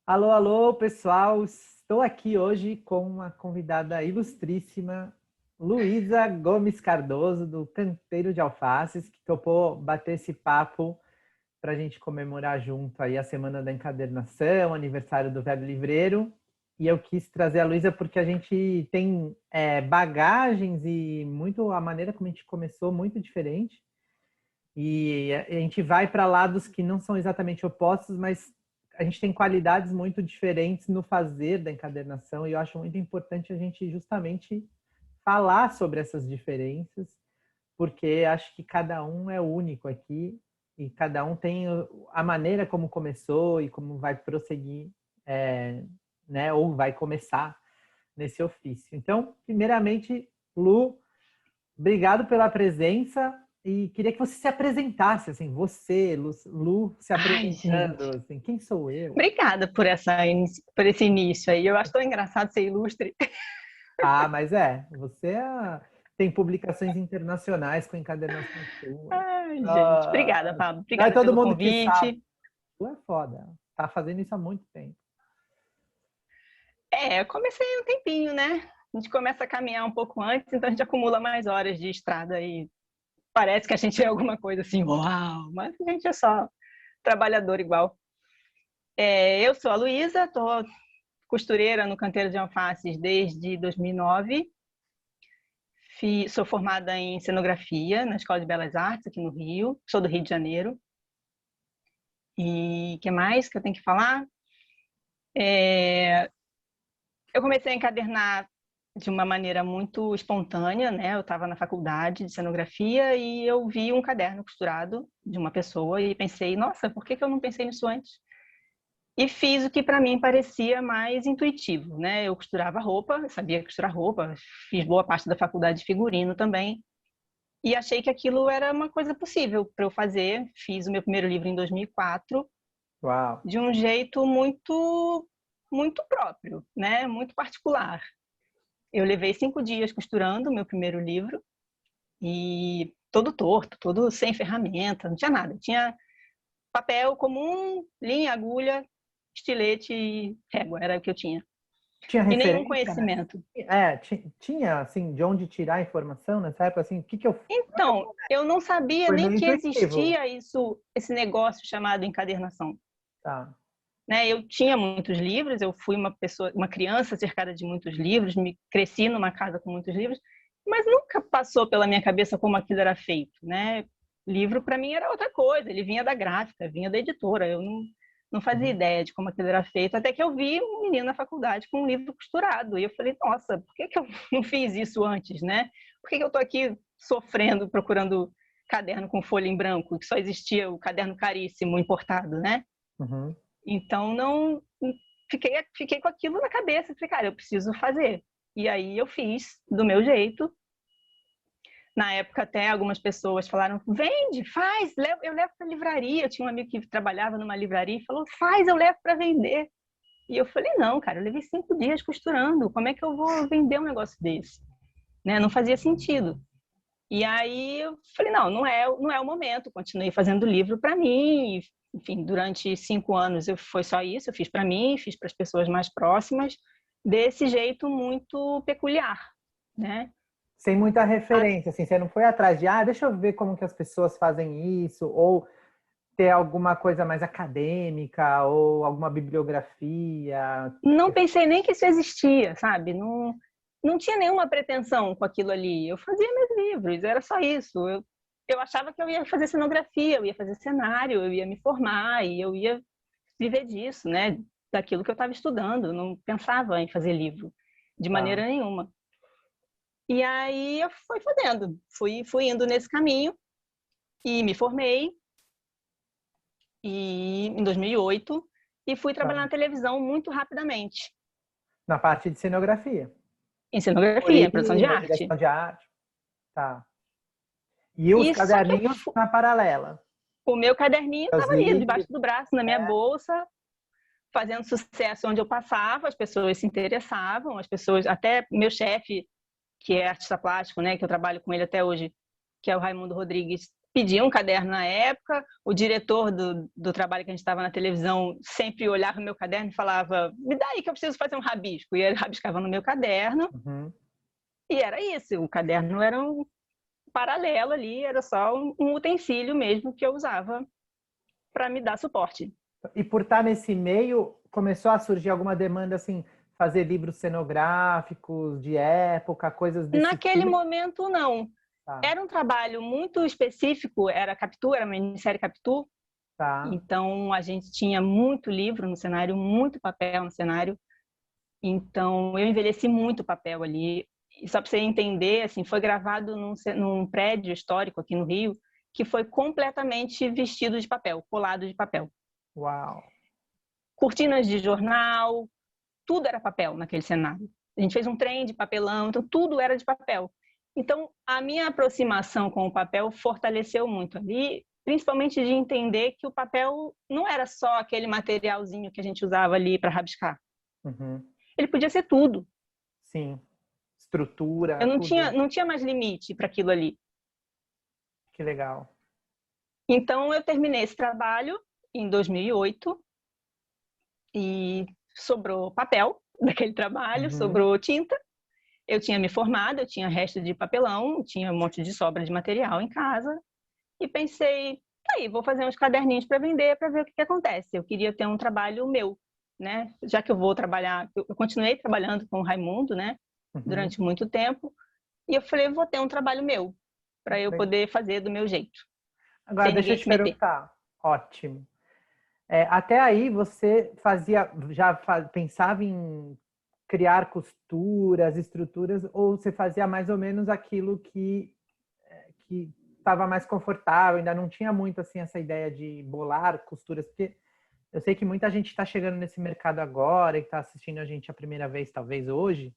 Alô, alô, pessoal! Estou aqui hoje com uma convidada ilustríssima, Luísa Gomes Cardoso, do Canteiro de Alfaces, que topou bater esse papo para a gente comemorar junto aí a Semana da Encadernação, aniversário do Velho Livreiro. E eu quis trazer a Luísa porque a gente tem bagagens e muito a maneira como a gente começou muito diferente. E a gente vai para lados que não são exatamente opostos, mas a gente tem qualidades muito diferentes no fazer da encadernação, e eu acho muito importante a gente justamente falar sobre essas diferenças, porque acho que cada um é único aqui, e cada um tem a maneira como começou e como vai prosseguir, né, ou vai começar nesse ofício. Então, primeiramente, Lu, obrigado pela presença. E queria que você se apresentasse, assim, você, Lu, se Ai, gente. apresentando, assim, quem sou eu? Obrigada por esse início aí. Eu acho tão engraçado ser ilustre. Ah, mas você tem publicações internacionais com encadernações suas. Ai, gente. Obrigada, Ah, Pablo. não é Obrigada todo pelo mundo que sabe. convite. Tu é foda. Tá fazendo isso há muito tempo. Eu comecei um tempinho, né? A gente começa a caminhar um pouco antes, então a gente acumula mais horas de estrada e parece que a gente é alguma coisa assim, uau, mas a gente é só trabalhador igual. Eu sou a Luísa, tô costureira no Canteiro de Alfaces desde 2009. Sou formada em cenografia na Escola de Belas Artes aqui no Rio. Sou do Rio de Janeiro. E o que mais que eu tenho que falar? Eu comecei a encadernar de uma maneira muito espontânea, né? Eu estava na faculdade de cenografia e eu vi um caderno costurado de uma pessoa e pensei, nossa, por que eu não pensei nisso antes? E fiz o que para mim parecia mais intuitivo, né? Eu costurava roupa, sabia costurar roupa, fiz boa parte da faculdade de figurino também. E achei que aquilo era uma coisa possível para eu fazer. Fiz o meu primeiro livro em 2004, Uau. de um jeito muito próprio, né? Muito particular. Eu levei 5 dias costurando o meu primeiro livro e todo torto, todo sem ferramenta, não tinha nada. Tinha papel comum, linha, agulha, estilete e régua, era o que eu tinha. Tinha E nenhum referência, né? conhecimento. Tinha, assim, de onde tirar informação nessa época, assim, o que que eu... Então, eu não sabia Foi nem meio que intuitivo. existia isso, esse negócio chamado encadernação. Tá. Né? Eu tinha muitos livros, eu fui uma criança cercada de muitos livros, cresci numa casa com muitos livros, mas nunca passou pela minha cabeça como aquilo era feito, né? Livro para mim era outra coisa, ele vinha da gráfica, vinha da editora, eu não fazia Uhum. ideia de como aquilo era feito, até que eu vi um menino na faculdade com um livro costurado, e eu falei, nossa, por que eu não fiz isso antes, né? Por que eu estou aqui sofrendo, procurando caderno com folha em branco, que só existia o caderno caríssimo importado, né? Uhum. Então, não fiquei com aquilo na cabeça. Falei, cara, eu preciso fazer. E aí eu fiz do meu jeito. Na época, até algumas pessoas falaram, vende, faz, eu levo para a livraria. Eu tinha um amigo que trabalhava numa livraria e falou, faz, eu levo para vender. E eu falei, não, cara, eu levei 5 dias costurando. Como é que eu vou vender um negócio desse? Né? Não fazia sentido. E aí eu falei, não é o momento. Continuei fazendo livro para mim. Enfim, durante 5 anos foi só isso. Eu fiz para mim, fiz para as pessoas mais próximas, desse jeito muito peculiar, né? Sem muita referência, assim, você não foi atrás de, deixa eu ver como que as pessoas fazem isso, ou ter alguma coisa mais acadêmica, ou alguma bibliografia. Não pensei nem que isso existia, sabe? Não tinha nenhuma pretensão com aquilo ali. Eu fazia meus livros, era só isso. Eu achava que eu ia fazer cenografia, eu ia fazer cenário, eu ia me formar e eu ia viver disso, né? Daquilo que eu estava estudando. Eu não pensava em fazer livro de Tá. maneira nenhuma. E aí eu fui fazendo, fui indo nesse caminho e me formei em 2008 e fui Tá. trabalhar na televisão muito rapidamente, Na parte de cenografia. em cenografia, produção de Figurino, arte. direção de arte. Tá. E os E só que caderninhos na paralela. o meu caderninho Os estava ali, livros. debaixo do braço, na minha bolsa, fazendo sucesso onde eu passava, as pessoas se interessavam, as pessoas, até meu chefe, que é artista plástico, né, que eu trabalho com ele até hoje, que é o Raimundo Rodrigues, Pedi um caderno na época, o diretor do trabalho que a gente estava na televisão sempre olhava o meu caderno e falava, me dá aí que eu preciso fazer um rabisco. E ele rabiscava no meu caderno, e era isso, o caderno era um paralelo ali, era só um utensílio mesmo que eu usava para me dar suporte. E por estar nesse meio, começou a surgir alguma demanda, assim, fazer livros cenográficos de época, coisas desse Naquele tipo? momento, não. Tá, Era um trabalho muito específico, era Capitu, era uma minissérie Capitu, tá. então a gente tinha muito livro no cenário, muito papel no cenário, então eu envelheci muito papel ali. E só para você entender, assim, foi gravado num prédio histórico aqui no Rio, que foi completamente vestido de papel, colado de papel. Uau! Cortinas de jornal, tudo era papel naquele cenário. A gente fez um trem de papelão, então tudo era de papel. Então, a minha aproximação com o papel fortaleceu muito ali, principalmente de entender que o papel não era só aquele materialzinho que a gente usava ali para rabiscar. Uhum. Ele podia ser tudo. Sim. Estrutura, Eu tudo. não tinha mais limite para aquilo ali. Que legal. Então, eu terminei esse trabalho em 2008 e sobrou papel daquele trabalho, sobrou tinta. Eu tinha me formado, eu tinha resto de papelão, tinha um monte de sobra de material em casa e pensei, aí, vou fazer uns caderninhos para vender, para ver o que acontece. Eu queria ter um trabalho meu, né? Já que eu vou trabalhar, eu continuei trabalhando com o Raimundo, né? Uhum. Durante muito tempo. E eu falei, vou ter um trabalho meu, para eu poder fazer do meu jeito, Agora, sem deixa eu ninguém te se meter. perguntar. Ótimo. Até aí você fazia, pensava em criar costuras, estruturas, ou você fazia mais ou menos aquilo que estava mais confortável, ainda não tinha muito assim essa ideia de bolar costuras, porque eu sei que muita gente está chegando nesse mercado agora e está assistindo a gente a primeira vez, talvez hoje.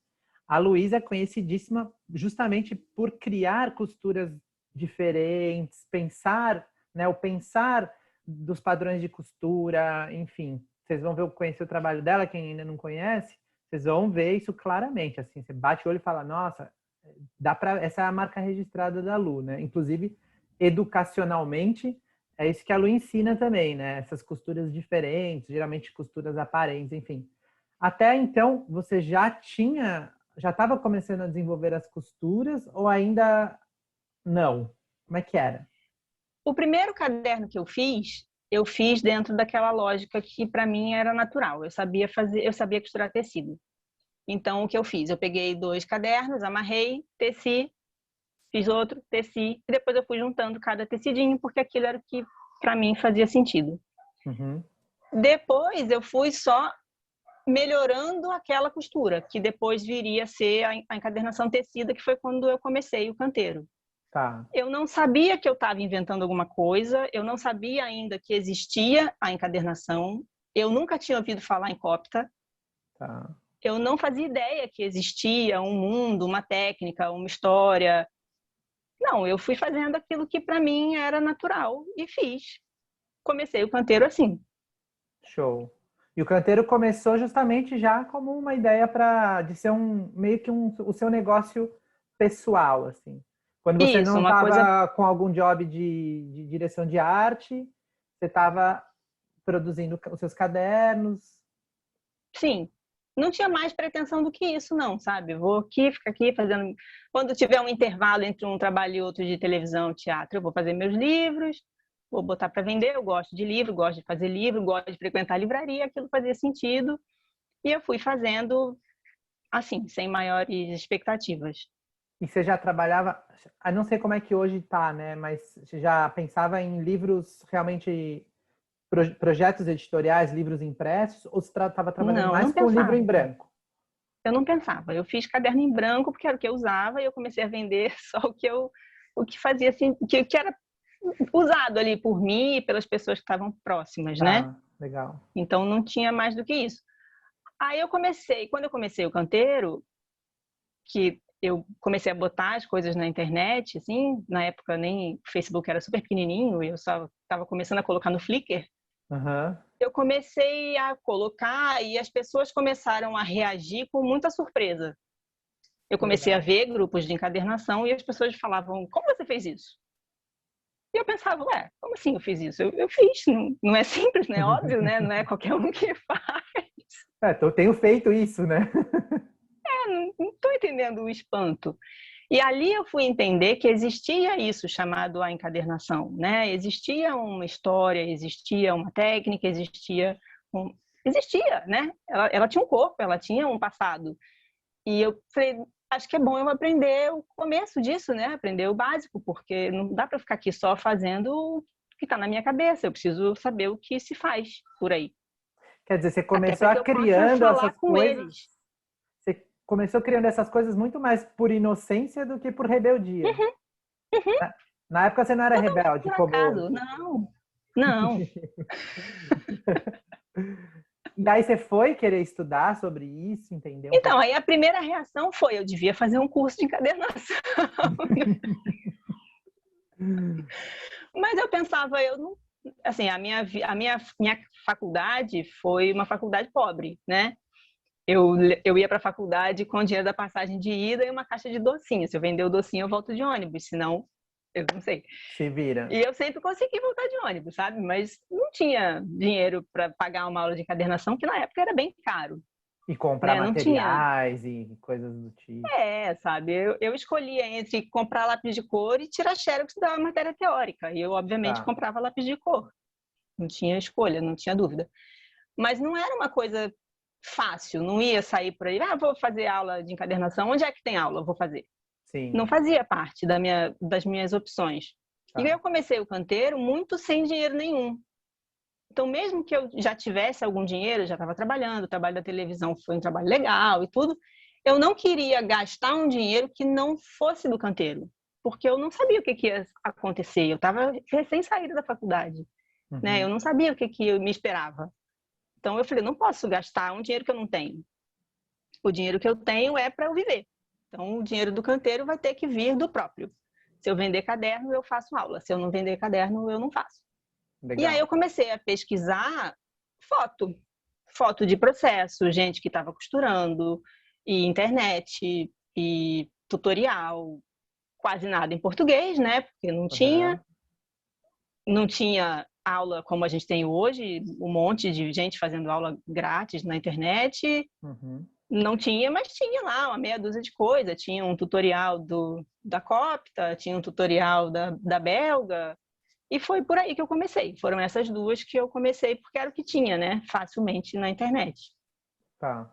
A Luísa é conhecidíssima justamente por criar costuras diferentes, pensar, né, o pensar dos padrões de costura, enfim. Vocês vão ver, conhecer o trabalho dela, quem ainda não conhece, vocês vão ver isso claramente, assim, você bate o olho e fala, nossa, dá para essa é a marca registrada da Lu, né? Inclusive, educacionalmente, é isso que a Lu ensina também, né? Essas costuras diferentes, geralmente costuras aparentes, enfim. Até então, você já estava começando a desenvolver as costuras ou ainda não? Como é que era? O primeiro caderno que eu fiz dentro daquela lógica que para mim era natural. Eu sabia costurar tecido. Então, o que eu fiz? Eu peguei 2 cadernos, amarrei, teci, fiz outro, teci, e depois eu fui juntando cada tecidinho, porque aquilo era o que para mim fazia sentido. Uhum. Depois eu fui só melhorando aquela costura, que depois viria a ser a encadernação tecida, que foi quando eu comecei o canteiro. Tá, Eu não sabia que eu estava inventando alguma coisa, eu não sabia ainda que existia a encadernação, eu nunca tinha ouvido falar em cópita, tá. eu não fazia ideia que existia um mundo, uma técnica, uma história. Não, eu fui fazendo aquilo que para mim era natural e fiz. Comecei o canteiro assim. Show. E o canteiro começou justamente já como uma ideia de ser meio que o seu negócio pessoal, assim. Quando você Isso, não uma coisa, estava com algum job de direção de arte, você estava produzindo os seus cadernos. sim. Não tinha mais pretensão do que isso, não, sabe? Vou aqui, ficar aqui fazendo. Quando tiver um intervalo entre um trabalho e outro de televisão, teatro, eu vou fazer meus livros, vou botar para vender. Eu gosto de livro, gosto de fazer livro, gosto de frequentar a livraria, aquilo fazia sentido. E eu fui fazendo assim, sem maiores expectativas. E você já trabalhava, não sei como é que hoje está, né? Mas você já pensava em livros realmente, projetos editoriais, livros impressos, ou você estava trabalhando Não, eu mais não com o livro em pensava. branco? Eu não pensava. Eu fiz caderno em branco porque era o que eu usava e eu comecei a vender só o que fazia assim, que era usado ali por mim e pelas pessoas que estavam próximas, né? Tá, legal. Então não tinha mais do que isso. Aí quando eu comecei o canteiro, que eu comecei a botar as coisas na internet, assim, na época nem o Facebook era super pequenininho, eu só estava começando a colocar no Flickr. Aham. Eu comecei a colocar e as pessoas começaram a reagir com muita surpresa. Eu Que comecei a legal. ver grupos de encadernação e as pessoas falavam: como você fez isso? E eu pensava, ué, como assim eu fiz isso? Eu fiz, não é simples, não é óbvio, né? Não é qualquer um que faz. Eu tenho feito isso, né? Não estou entendendo o espanto. E ali eu fui entender que existia isso chamado a encadernação, né? Existia uma história, existia uma técnica, existia, né? Ela tinha um corpo, ela tinha um passado. E eu falei, acho que é bom eu aprender o começo disso, né? Aprender o básico, porque não dá para ficar aqui só fazendo o que está na minha cabeça. Eu preciso saber o que se faz por aí. Quer dizer, você Até começou para a que eu possa criando falar essas com coisas. eles. Você começou criando essas coisas muito mais por inocência do que por rebeldia. Uhum, uhum, Na época você não era totalmente rebelde, por como acaso. hoje. Não, não. E aí você foi querer estudar sobre isso, entender um Então, pouco. aí a primeira reação foi, eu devia fazer um curso de encadernação. Mas eu pensava, eu não... Assim, a minha faculdade foi uma faculdade pobre, né? Eu ia para a faculdade com o dinheiro da passagem de ida e uma caixa de docinho. Se eu vender o docinho, eu volto de ônibus, senão, eu não sei. Se vira. E eu sempre consegui voltar de ônibus, sabe? Mas não tinha dinheiro para pagar uma aula de encadernação, que na época era bem caro, E comprar né? Não tinha... materiais e coisas do tipo. sabe? Eu escolhia entre comprar lápis de cor e tirar xerox da matéria teórica. E eu, obviamente, Tá. comprava lápis de cor. Não tinha escolha, não tinha dúvida. Mas não era uma coisa fácil, não ia sair por aí, vou fazer aula de encadernação, onde é que tem aula? Vou fazer. Não Sim. fazia parte das minhas opções. E Tá. eu comecei o canteiro muito sem dinheiro nenhum. Então, mesmo que eu já tivesse algum dinheiro, já estava trabalhando, o trabalho da televisão foi um trabalho legal e tudo, eu não queria gastar um dinheiro que não fosse do canteiro, porque eu não sabia o que ia acontecer. Eu estava recém saída da faculdade, né? Eu Uhum. não sabia o que me esperava. Então, eu falei, não posso gastar um dinheiro que eu não tenho. O dinheiro que eu tenho é para eu viver. Então, o dinheiro do canteiro vai ter que vir do próprio. Se eu vender caderno, eu faço aula. Se eu não vender caderno, eu não faço. E aí Legal. eu comecei a pesquisar foto, foto de processo, gente que estava costurando, e internet, e tutorial, quase nada em português, né? Porque Uhum. não tinha aula como a gente tem hoje, um monte de gente fazendo aula grátis na internet. Uhum. Não tinha, mas tinha lá uma meia dúzia de coisa. Tinha um tutorial da Copta, tinha um tutorial da Belga, e foi por aí que eu comecei. Foram essas duas que eu comecei porque era o que tinha, né? Facilmente na internet. Tá.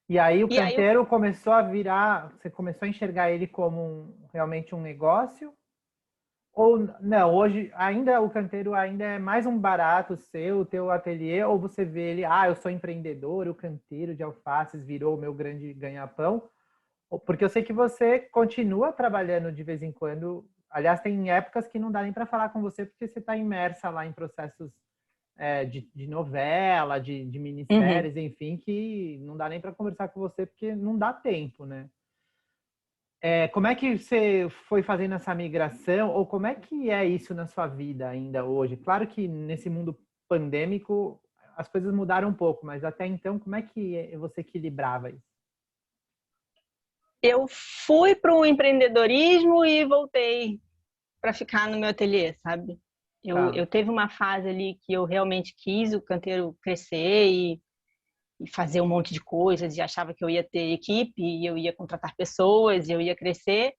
E aí o E aí, canteiro começou a virar, você começou a enxergar ele como realmente um negócio? Ou não, hoje ainda o canteiro ainda é mais um barato seu, o teu ateliê, ou você vê ele, eu sou empreendedor, o canteiro de alfaces virou o meu grande ganha-pão? Porque eu sei que você continua trabalhando de vez em quando. Aliás, tem épocas que não dá nem para falar com você porque você está imersa lá em processos de novela, de uhum. minisséries, enfim, que não dá nem para conversar com você porque não dá tempo, né? Como é que você foi fazendo essa migração, ou como é que é isso na sua vida ainda hoje? Claro que nesse mundo pandêmico as coisas mudaram um pouco, mas até então, como é que você equilibrava isso? Eu fui para o empreendedorismo e voltei para ficar no meu ateliê, sabe? Eu Tá. teve uma fase ali que eu realmente quis o canteiro crescer e fazer um monte de coisas, e achava que eu ia ter equipe, e eu ia contratar pessoas, e eu ia crescer.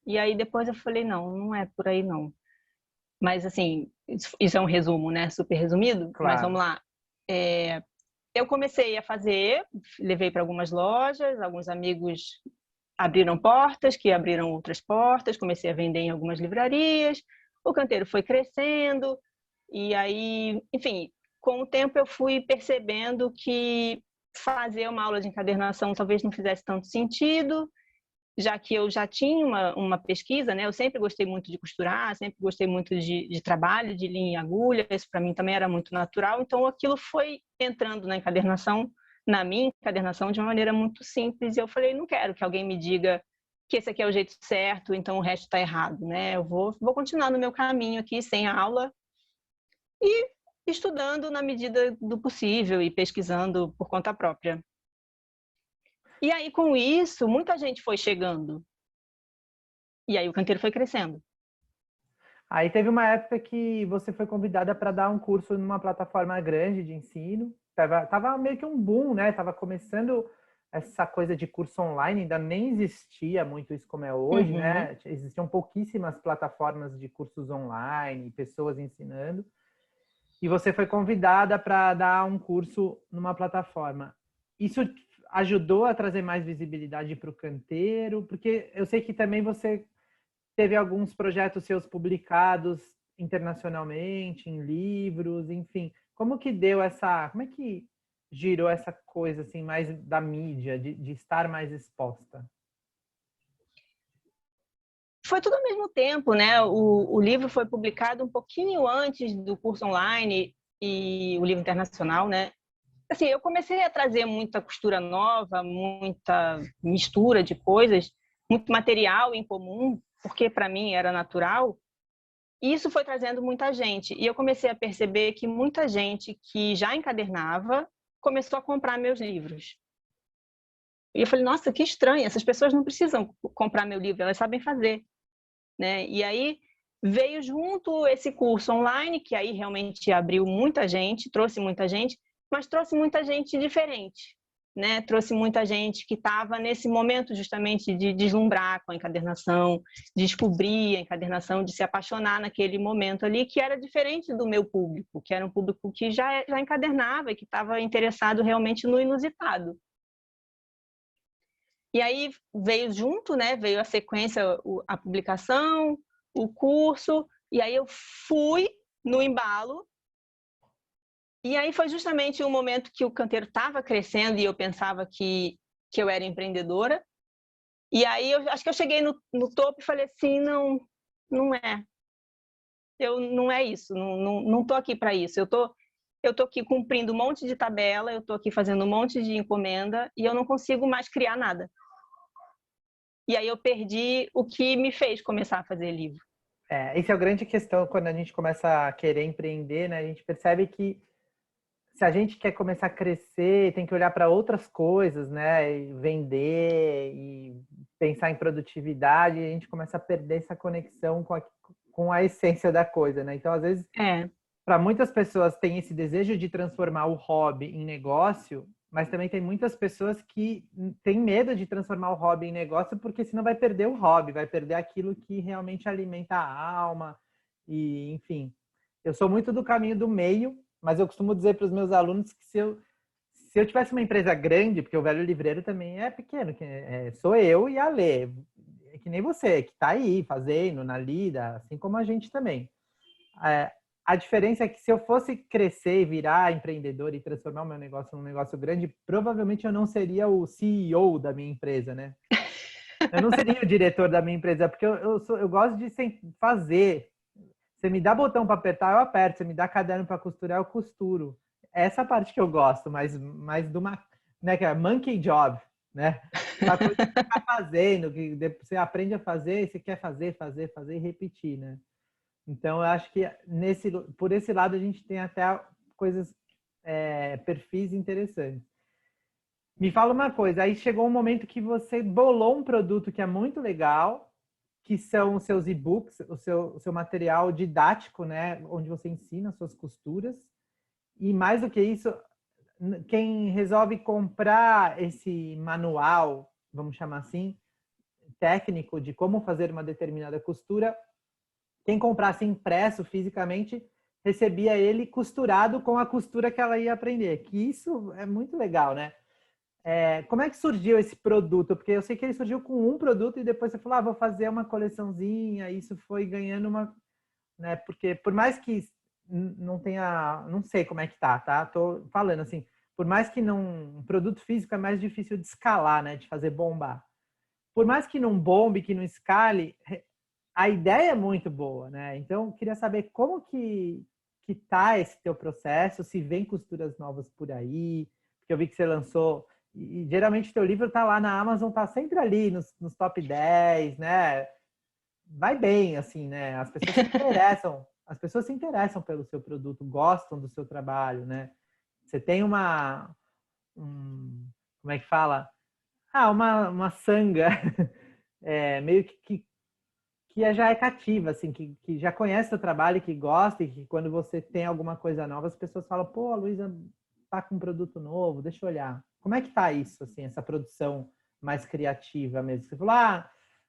E aí depois eu falei, não, não é por aí não. Mas assim, isso é um resumo, né? Super resumido, mas vamos Claro. lá. Eu comecei a fazer, levei para algumas lojas, alguns amigos abriram portas, que abriram outras portas, comecei a vender em algumas livrarias, o canteiro foi crescendo, e aí, enfim, com o tempo eu fui percebendo que fazer uma aula de encadernação talvez não fizesse tanto sentido, já que eu já tinha uma pesquisa, né? Eu sempre gostei muito de costurar, sempre gostei muito de trabalho, de linha e agulha, isso para mim também era muito natural, então aquilo foi entrando na encadernação, na minha encadernação, de uma maneira muito simples, e eu falei, não quero que alguém me diga que esse aqui é o jeito certo, então o resto está errado, né? Eu vou continuar no meu caminho aqui, sem aula, e estudando na medida do possível e pesquisando por conta própria. E aí, com isso, muita gente foi chegando. E aí o canteiro foi crescendo. Aí teve uma época que você foi convidada para dar um curso numa plataforma grande de ensino. Tava meio que um boom, né? Tava começando essa coisa de curso online, ainda nem existia muito isso como é hoje, Uhum. né? Existiam pouquíssimas plataformas de cursos online, pessoas ensinando. E você foi convidada para dar um curso numa plataforma. Isso ajudou a trazer mais visibilidade para o canteiro? Porque eu sei que também você teve alguns projetos seus publicados internacionalmente, em livros, enfim. Como que deu essa... Como é que girou essa coisa, assim, mais da mídia, de estar mais exposta? Foi tudo ao mesmo tempo, né? O livro foi publicado um pouquinho antes do curso online e o livro internacional, né? Assim, eu comecei a trazer muita costura nova, muita mistura de coisas, muito material em comum, porque para mim era natural. E isso foi trazendo muita gente. E eu comecei a perceber que muita gente que já encadernava começou a comprar meus livros. E eu falei, nossa, que estranho, essas pessoas não precisam comprar meu livro, elas sabem fazer, né? E aí veio junto esse curso online, que aí realmente abriu muita gente, trouxe muita gente, mas trouxe muita gente diferente, né? Trouxe muita gente que estava nesse momento justamente de deslumbrar com a encadernação, descobrir a encadernação, de se apaixonar naquele momento ali, que era diferente do meu público, que era um público que já encadernava e que estava interessado realmente no inusitado. E aí veio junto, né? Veio a sequência, a publicação, o curso, e aí eu fui no embalo. E aí foi justamente o momento que o canteiro estava crescendo e eu pensava que eu era empreendedora. E aí eu acho que eu cheguei no topo e falei assim, não, não é. Não é isso, não tô aqui para isso. Eu tô aqui cumprindo um monte de tabela, eu tô aqui fazendo um monte de encomenda e eu não consigo mais criar nada. E aí eu perdi o que me fez começar a fazer livro. Essa é a grande questão quando a gente começa a querer empreender, né? A gente percebe que se a gente quer começar a crescer, tem que olhar para outras coisas, né? E vender e pensar em produtividade, e a gente começa a perder essa conexão com a essência da coisa, né? Então, às vezes, É, para muitas pessoas tem esse desejo de transformar o hobby em negócio, mas também tem muitas pessoas que têm medo de transformar o hobby em negócio porque senão vai perder o hobby, vai perder aquilo que realmente alimenta a alma e, enfim. Eu sou muito do caminho do meio, mas eu costumo dizer para os meus alunos que se eu tivesse uma empresa grande, porque o Velho Livreiro também é pequeno, sou eu e a Lê, é que nem você, que está aí fazendo na lida, assim como a gente também. É, a diferença é que se eu fosse crescer e virar empreendedor e transformar o meu negócio num negócio grande, provavelmente eu não seria o CEO da minha empresa, né? Eu não seria o diretor da minha empresa, porque eu gosto de fazer. Você me dá botão para apertar, eu aperto. Você me dá caderno para costurar, eu costuro. Essa parte que eu gosto, mas de uma, né, que é monkey job, né? Uma coisa que você está fazendo, que você aprende a fazer, e você quer fazer e repetir, né? Então, eu acho que por esse lado a gente tem até coisas, perfis interessantes. Me fala uma coisa, aí chegou um momento que você bolou um produto que é muito legal, que são os seus e-books, o seu material didático, né? Onde você ensina as suas costuras. E mais do que isso, quem resolve comprar esse manual, vamos chamar assim, técnico de como fazer uma determinada costura, quem comprasse impresso fisicamente recebia ele costurado com a costura que ela ia aprender. Que isso é muito legal, né? Como é que surgiu esse produto? Porque eu sei que ele surgiu com um produto e depois você falou, vou fazer uma coleçãozinha. Isso foi ganhando uma, né? Porque por mais que não tenha, não sei como é que tá? Tô falando assim, por mais que não, um produto físico é mais difícil de escalar, né? De fazer bombar. Por mais que não bombe, que não escale, a ideia é muito boa, né? Então, queria saber como que tá esse teu processo, se vem costuras novas por aí, porque eu vi que você lançou, e geralmente teu livro tá lá na Amazon, tá sempre ali nos top 10, né? Vai bem, assim, né? As pessoas se interessam pelo seu produto, gostam do seu trabalho, né? Você tem como é que fala? Uma sanga, meio que que já é cativa, assim, que já conhece o trabalho, que gosta, e que quando você tem alguma coisa nova, as pessoas falam, pô, a Luísa tá com um produto novo, deixa eu olhar. Como é que tá isso, assim, essa produção mais criativa mesmo? Você falou,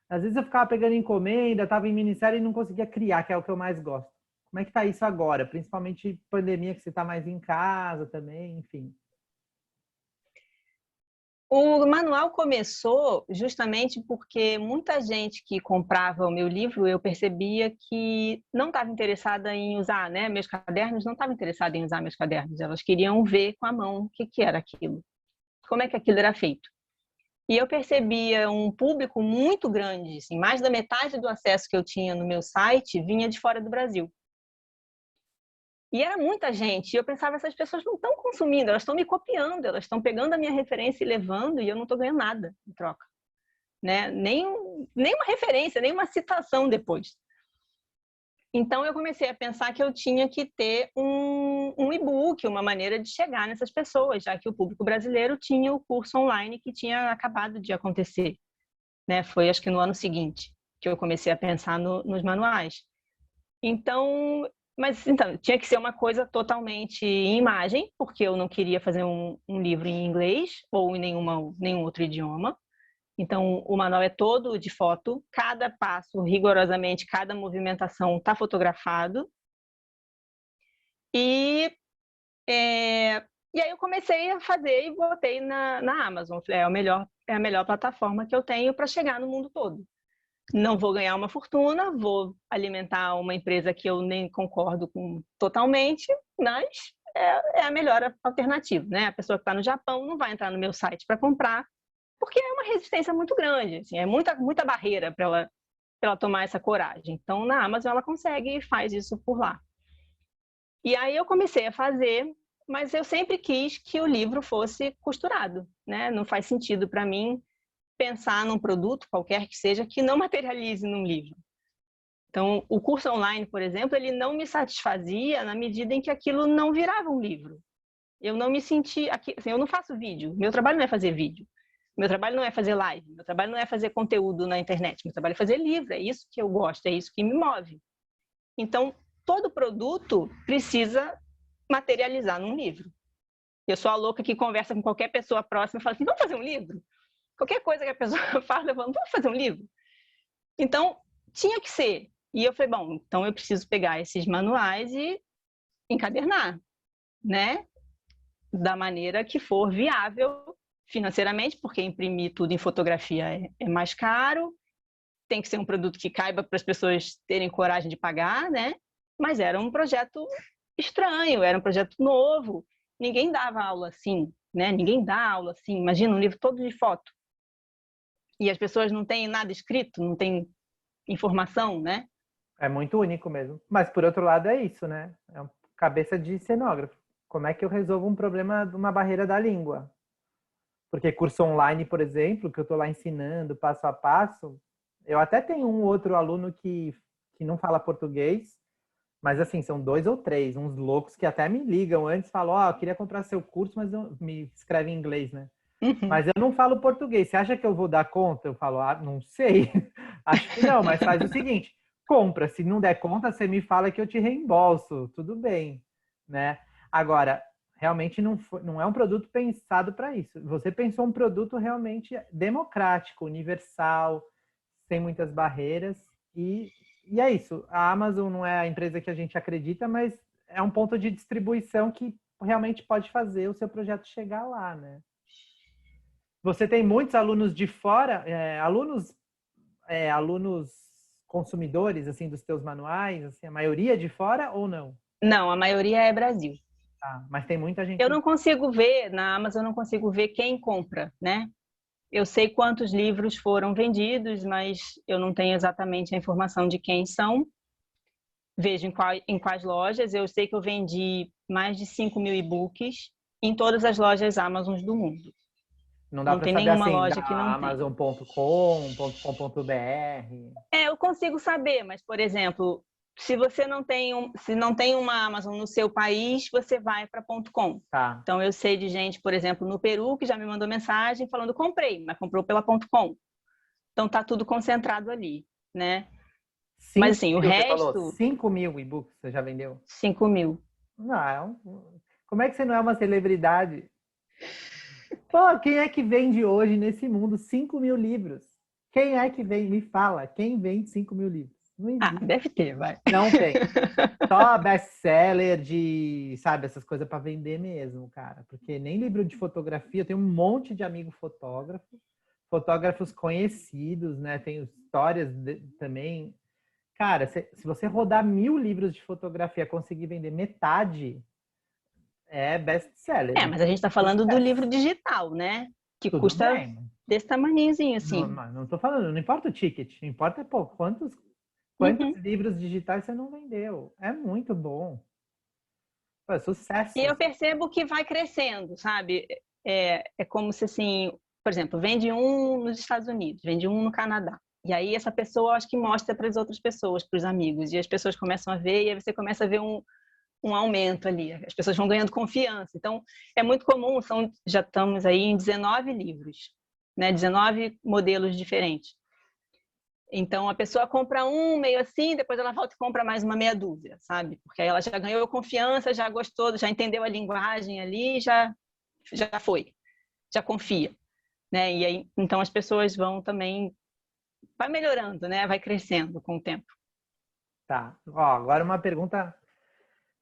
às vezes eu ficava pegando encomenda, estava em ministério e não conseguia criar, que é o que eu mais gosto. Como é que tá isso agora? Principalmente pandemia, que você está mais em casa também, enfim. O manual começou justamente porque muita gente que comprava o meu livro, eu percebia que não estava interessada em usar, né, meus cadernos, não estava interessada em usar meus cadernos. Elas queriam ver com a mão o que era aquilo, como é que aquilo era feito. E eu percebia um público muito grande, assim, mais da metade do acesso que eu tinha no meu site vinha de fora do Brasil. E era muita gente, e eu pensava, essas pessoas não estão consumindo, elas estão me copiando, elas estão pegando a minha referência e levando, e eu não estou ganhando nada em troca. Né? Nem uma referência, nem uma citação depois. Então, eu comecei a pensar que eu tinha que ter um e-book, uma maneira de chegar nessas pessoas, já que o público brasileiro tinha o curso online que tinha acabado de acontecer. Né? Foi, acho que no ano seguinte, que eu comecei a pensar nos manuais. Então, tinha que ser uma coisa totalmente em imagem, porque eu não queria fazer um livro em inglês ou em nenhum outro idioma. Então, o manual é todo de foto, cada passo, rigorosamente, cada movimentação está fotografado. E aí eu comecei a fazer e botei na Amazon. É a melhor plataforma que eu tenho para chegar no mundo todo. Não vou ganhar uma fortuna, vou alimentar uma empresa que eu nem concordo com totalmente, mas é a melhor alternativa, né? A pessoa que está no Japão não vai entrar no meu site para comprar, porque é uma resistência muito grande, assim, é muita barreira para ela tomar essa coragem. Então, na Amazon, ela consegue e faz isso por lá. E aí eu comecei a fazer, mas eu sempre quis que o livro fosse costurado, né? Não faz sentido para mim pensar num produto, qualquer que seja, que não materialize num livro. Então, o curso online, por exemplo, ele não me satisfazia na medida em que aquilo não virava um livro. Eu não me senti... assim, eu não faço vídeo. Meu trabalho não é fazer vídeo. Meu trabalho não é fazer live. Meu trabalho não é fazer conteúdo na internet. Meu trabalho é fazer livro. É isso que eu gosto, é isso que me move. Então, todo produto precisa materializar num livro. Eu sou a louca que conversa com qualquer pessoa próxima e fala assim, vamos fazer um livro? Qualquer coisa que a pessoa fala, eu falo, vamos fazer um livro? Então, tinha que ser. E eu falei, bom, então eu preciso pegar esses manuais e encadernar, né? Da maneira que for viável financeiramente, porque imprimir tudo em fotografia é mais caro, tem que ser um produto que caiba para as pessoas terem coragem de pagar, né? Mas era um projeto estranho, era um projeto novo. Ninguém dava aula assim, né? Ninguém dá aula assim. Imagina um livro todo de foto. E as pessoas não têm nada escrito, não têm informação, né? É muito único mesmo. Mas, por outro lado, é isso, né? É uma cabeça de cenógrafo. Como é que eu resolvo um problema de uma barreira da língua? Porque curso online, por exemplo, que eu estou lá ensinando passo a passo, eu até tenho um outro aluno que não fala português, mas assim, são 2 ou 3, uns loucos que até me ligam antes, falam, ó, eu queria comprar seu curso, mas me escreve em inglês, né? Mas eu não falo português. Você acha que eu vou dar conta? Eu falo, não sei. Acho que não, mas faz o seguinte, compra. Se não der conta, você me fala que eu te reembolso. Tudo bem, né? Agora, realmente não é um produto pensado para isso. Você pensou um produto realmente democrático, universal, sem muitas barreiras. E é isso. A Amazon não é a empresa que a gente acredita, mas é um ponto de distribuição que realmente pode fazer o seu projeto chegar lá, né? Você tem muitos alunos de fora, alunos consumidores assim dos teus manuais, assim, a maioria de fora ou não? Não, a maioria é Brasil. Ah, mas tem muita gente. Eu não consigo ver, na Amazon, eu não consigo ver quem compra, né? Eu sei quantos livros foram vendidos, mas eu não tenho exatamente a informação de quem são. Vejo em quais lojas. Eu sei que eu vendi mais de 5.000 e-books em todas as lojas Amazon do mundo. Não dá Não para tem saber nenhuma assim loja da que não tem. Amazon.com.br. Eu consigo saber, mas, por exemplo, se você se não tem uma Amazon no seu país, você vai para .com. Tá. Então, eu sei de gente, por exemplo, no Peru, que já me mandou mensagem falando comprei, mas comprou pela .com. Então, tá tudo concentrado ali, né? Mas assim, o Você falou resto, 5 mil e-books você já vendeu? 5.000. Não, como é que você não é uma celebridade? Pô, quem é que vende hoje nesse mundo 5 mil livros? Quem é que vende? Me fala, quem vende 5 mil livros? Não Ah, existe. deve ter, vai. Não tem. Só best-seller de, sabe, essas coisas para vender mesmo, cara. Porque nem livro de fotografia, eu tenho um monte de amigo fotógrafo, fotógrafos conhecidos, né? Tenho histórias também. Cara, se você rodar 1.000 livros de fotografia, conseguir vender metade, é best-seller. Mas a gente está falando do livro digital, né? Que Tudo custa bem. desse tamanhozinho, Não, assim. não tô falando, não importa o ticket, importa pô, quantos Uhum. livros digitais você não vendeu. É muito bom. Pô, é E sucesso. eu percebo que vai crescendo, sabe? É como se, assim, por exemplo, vende um nos Estados Unidos, vende um no Canadá. E aí essa pessoa, acho que mostra para as outras pessoas, para os amigos. E as pessoas começam a ver, e aí você começa a ver um aumento ali. As pessoas vão ganhando confiança. Então, é muito comum, já estamos aí em 19 livros, né? 19 modelos diferentes. Então, a pessoa compra um meio assim, depois ela volta e compra mais uma meia dúzia, sabe? Porque aí ela já ganhou confiança, já gostou, já entendeu a linguagem ali, já foi, já confia, né? E aí, então as pessoas vão também, vai melhorando, né? Vai crescendo com o tempo. Tá. Ó, agora uma pergunta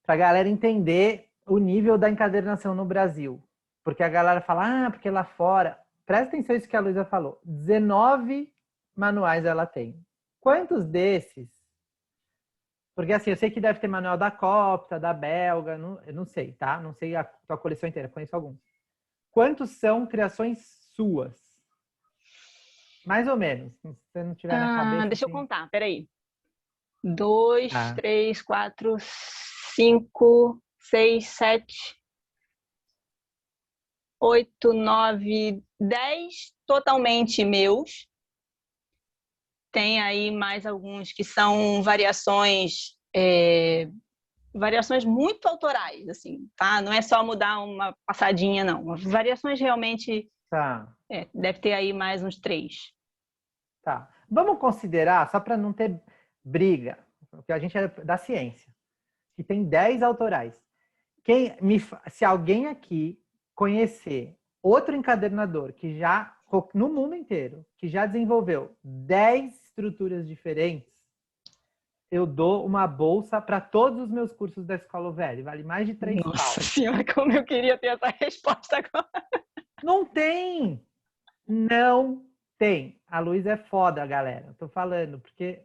para a galera entender o nível da encadernação no Brasil. Porque a galera fala, porque lá fora. Presta atenção nisso que a Luísa falou. 19 manuais ela tem. Quantos desses? Porque assim, eu sei que deve ter manual da Copta, da Belga, eu não sei, tá? Não sei a tua coleção inteira, conheço alguns. Quantos são criações suas? Mais ou menos. Se você não tiver na cabeça, Deixa eu assim. contar, peraí. 2, Ah, 3, 4, 5, 6, 7, 8, 9, 10 totalmente meus. Tem aí mais alguns que são variações muito autorais, assim, tá? Não é só mudar uma passadinha, não. Variações realmente, tá. deve ter aí mais uns 3. Tá. Vamos considerar, só para não ter briga, porque a gente é da ciência, que tem 10 autorais. Se alguém aqui conhecer outro encadernador que já, no mundo inteiro, que já desenvolveu 10 estruturas diferentes, eu dou uma bolsa para todos os meus cursos da Escola Velha. Vale mais de 3 Nossa pau. senhora, como eu queria ter essa resposta agora. Não tem! Não tem. A Luísa é foda, galera. Tô falando, porque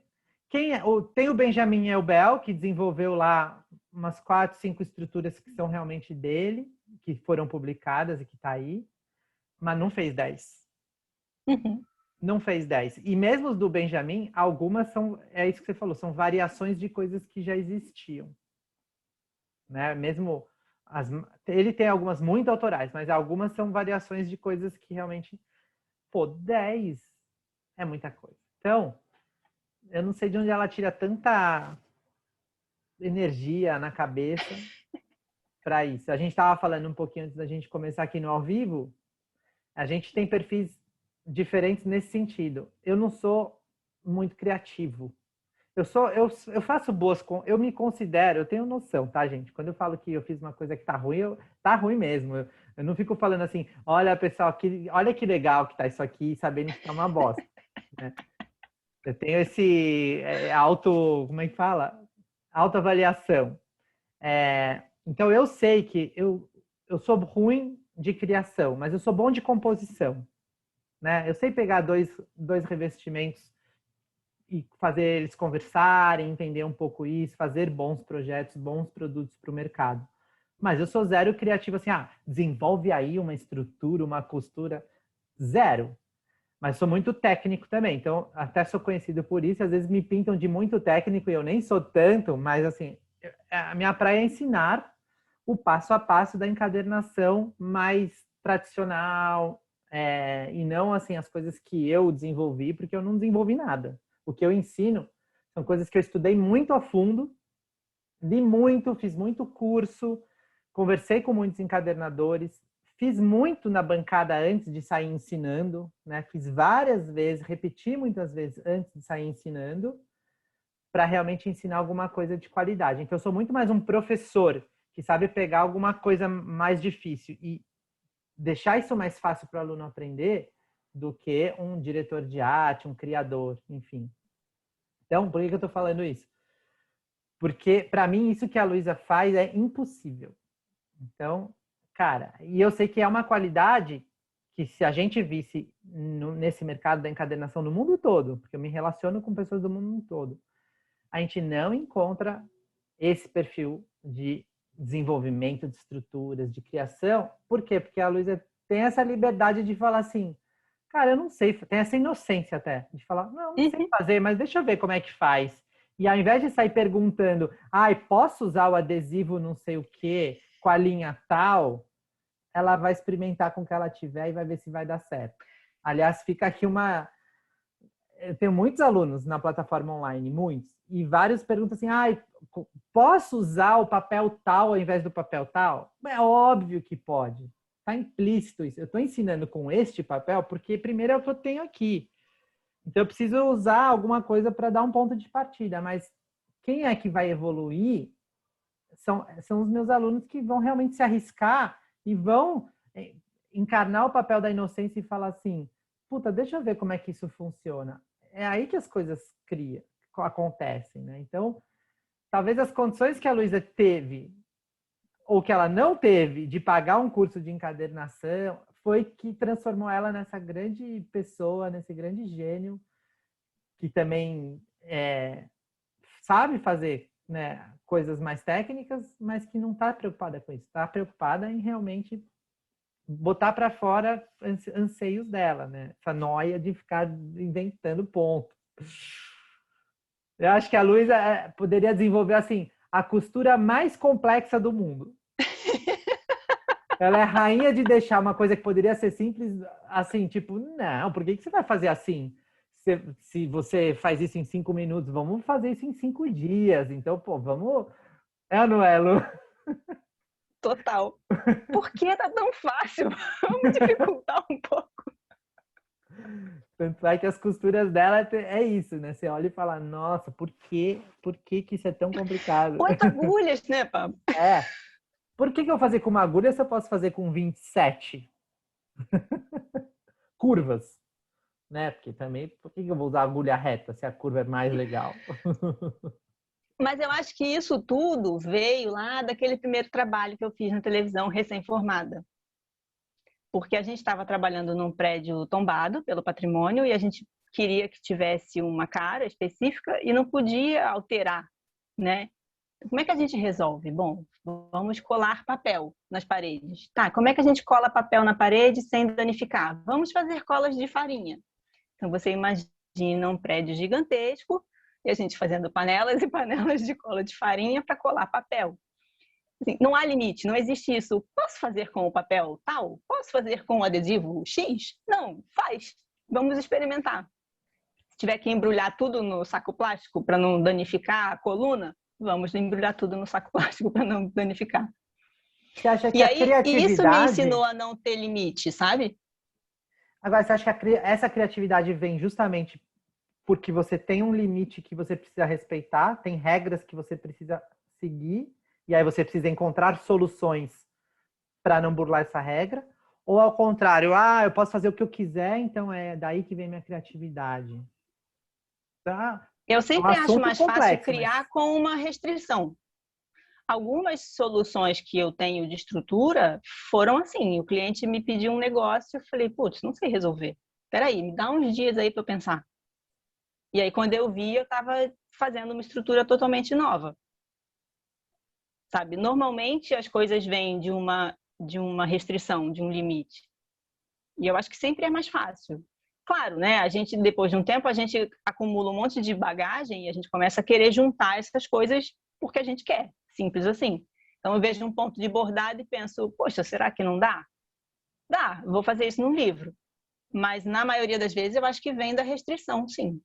tem o Benjamin Elbel, que desenvolveu lá umas 4, 5 estruturas que são realmente dele, que foram publicadas e que tá aí, mas não fez 10. Uhum. Não fez 10. E mesmo os do Benjamin, algumas são, é isso que você falou, são variações de coisas que já existiam. Né? Mesmo ele tem algumas muito autorais, mas algumas são variações de coisas que realmente, pô, 10 é muita coisa. Então, eu não sei de onde ela tira tanta energia na cabeça para isso. A gente estava falando um pouquinho antes da gente começar aqui no ao vivo. A gente tem perfis diferentes nesse sentido. Eu não sou muito criativo. Eu faço boas, eu me considero, eu tenho noção, tá, gente? Quando eu falo que eu fiz uma coisa que tá ruim, tá ruim mesmo. Eu não fico falando assim, olha, pessoal, olha que legal que tá isso aqui, sabendo que tá uma bosta. Né? Eu tenho esse como é que fala? Autoavaliação. Então eu sei que eu sou ruim de criação, mas eu sou bom de composição. Né? Eu sei pegar dois revestimentos e fazer eles conversarem, entender um pouco isso, fazer bons projetos, bons produtos para o mercado. Mas eu sou zero criativo assim, desenvolve aí uma estrutura, uma costura, zero. Mas sou muito técnico também, então até sou conhecido por isso. Às vezes me pintam de muito técnico e eu nem sou tanto, mas assim, a minha praia é ensinar o passo a passo da encadernação mais tradicional, e não assim as coisas que eu desenvolvi, porque eu não desenvolvi nada. O que eu ensino são coisas que eu estudei muito a fundo, li muito, fiz muito curso, conversei com muitos encadernadores, fiz muito na bancada antes de sair ensinando, né? Fiz várias vezes, repeti muitas vezes antes de sair ensinando. para realmente ensinar alguma coisa de qualidade. Então, eu sou muito mais um professor que sabe pegar alguma coisa mais difícil e deixar isso mais fácil para o aluno aprender do que um diretor de arte, um criador, enfim. Então, por que eu estou falando isso? Porque, para mim, isso que a Luísa faz é impossível. Então, cara, e eu sei que é uma qualidade que se a gente visse nesse mercado da encadernação no mundo todo, porque eu me relaciono com pessoas do mundo todo, a gente não encontra esse perfil de desenvolvimento de estruturas, de criação. Por quê? Porque a Luísa tem essa liberdade de falar assim, cara, eu não sei, tem essa inocência até, de falar, não sei fazer, mas deixa eu ver como é que faz. E ao invés de sair perguntando, posso usar o adesivo não sei o quê, com a linha tal, ela vai experimentar com o que ela tiver e vai ver se vai dar certo. Aliás, fica aqui uma... Eu tenho muitos alunos na plataforma online, muitos, e vários perguntam assim, posso usar o papel tal ao invés do papel tal? É óbvio que pode. Está implícito isso. Eu estou ensinando com este papel porque primeiro é o que eu tenho aqui. Então eu preciso usar alguma coisa para dar um ponto de partida, mas quem é que vai evoluir são os meus alunos que vão realmente se arriscar e vão encarnar o papel da inocência e falar assim, puta, deixa eu ver como é que isso funciona. É aí que as coisas acontecem, né? Então, talvez as condições que a Luísa teve ou que ela não teve de pagar um curso de encadernação foi que transformou ela nessa grande pessoa, nesse grande gênio que também sabe fazer, né, coisas mais técnicas, mas que não está preocupada com isso. Está preocupada em realmente botar para fora anseios dela, né? Essa noia de ficar inventando ponto. Eu acho que a Luísa poderia desenvolver assim a costura mais complexa do mundo. Ela é rainha de deixar uma coisa que poderia ser simples assim, tipo, não, por que você vai fazer assim? Se você faz isso em 5 minutos, vamos fazer isso em 5 dias. Então, pô, vamos... É ou não é, Lu? Total. Por que tá tão fácil? Vamos dificultar um pouco. Tanto é que as costuras dela é isso, né? Você olha e fala, nossa, por que isso é tão complicado? 8 agulhas, né, Pablo? Por que eu vou fazer com uma agulha se eu posso fazer com 27? Curvas, né? Porque também, por que eu vou usar agulha reta se a curva é mais legal? Mas eu acho que isso tudo veio lá daquele primeiro trabalho que eu fiz na televisão, recém-formada. Porque a gente estava trabalhando num prédio tombado pelo patrimônio e a gente queria que tivesse uma cara específica e não podia alterar, né? Como é que a gente resolve? Bom, vamos colar papel nas paredes. Tá, como é que a gente cola papel na parede sem danificar? Vamos fazer colas de farinha. Então, você imagina um prédio gigantesco e a gente fazendo panelas e panelas de cola de farinha para colar papel. Assim, não há limite, não existe isso. Posso fazer com o papel tal? Posso fazer com o adesivo X? Não, faz. Vamos experimentar. Se tiver que embrulhar tudo no saco plástico para não danificar a coluna, vamos embrulhar tudo no saco plástico para não danificar. Você acha que E a aí, criatividade... isso me ensinou a não ter limite, sabe? Agora, você acha que essa criatividade vem justamente porque você tem um limite que você precisa respeitar, tem regras que você precisa seguir, e aí você precisa encontrar soluções para não burlar essa regra? Ou ao contrário, eu posso fazer o que eu quiser, então é daí que vem minha criatividade. Tá? Eu É um sempre acho assunto mais fácil complexo, criar mas... com uma restrição. Algumas soluções que eu tenho de estrutura foram assim, o cliente me pediu um negócio, eu falei, putz, não sei resolver. Peraí, me dá uns dias aí para eu pensar. E aí, quando eu vi, eu estava fazendo uma estrutura totalmente nova. Sabe? Normalmente, as coisas vêm de uma restrição, de um limite. E eu acho que sempre é mais fácil. Claro, né? A gente, depois de um tempo, a gente acumula um monte de bagagem e a gente começa a querer juntar essas coisas porque a gente quer. Simples assim. Então, eu vejo um ponto de bordado e penso, poxa, será que não dá? Dá, vou fazer isso num livro. Mas, na maioria das vezes, eu acho que vem da restrição, sim.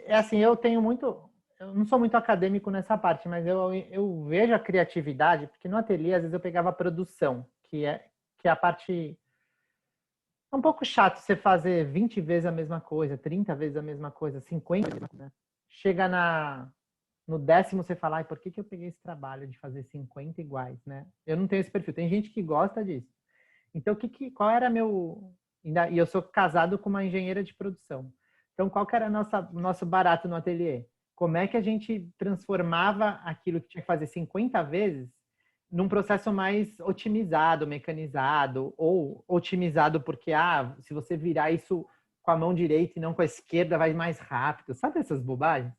É assim, eu tenho muito... Eu não sou muito acadêmico nessa parte, mas eu vejo a criatividade, porque no ateliê, às vezes, eu pegava a produção, que é a parte... É um pouco chato você fazer 20 vezes a mesma coisa, 30 vezes a mesma coisa, 50 vezes, né? chega no 10º, você fala, ai, por que eu peguei esse trabalho de fazer 50 iguais, né? Eu não tenho esse perfil. Tem gente que gosta disso. Então, qual era meu... E eu sou casado com uma engenheira de produção. Então, qual que era o nosso barato no ateliê? Como é que a gente transformava aquilo que tinha que fazer 50 vezes num processo mais otimizado, mecanizado, ou otimizado porque, se você virar isso com a mão direita e não com a esquerda, vai mais rápido. Sabe essas bobagens?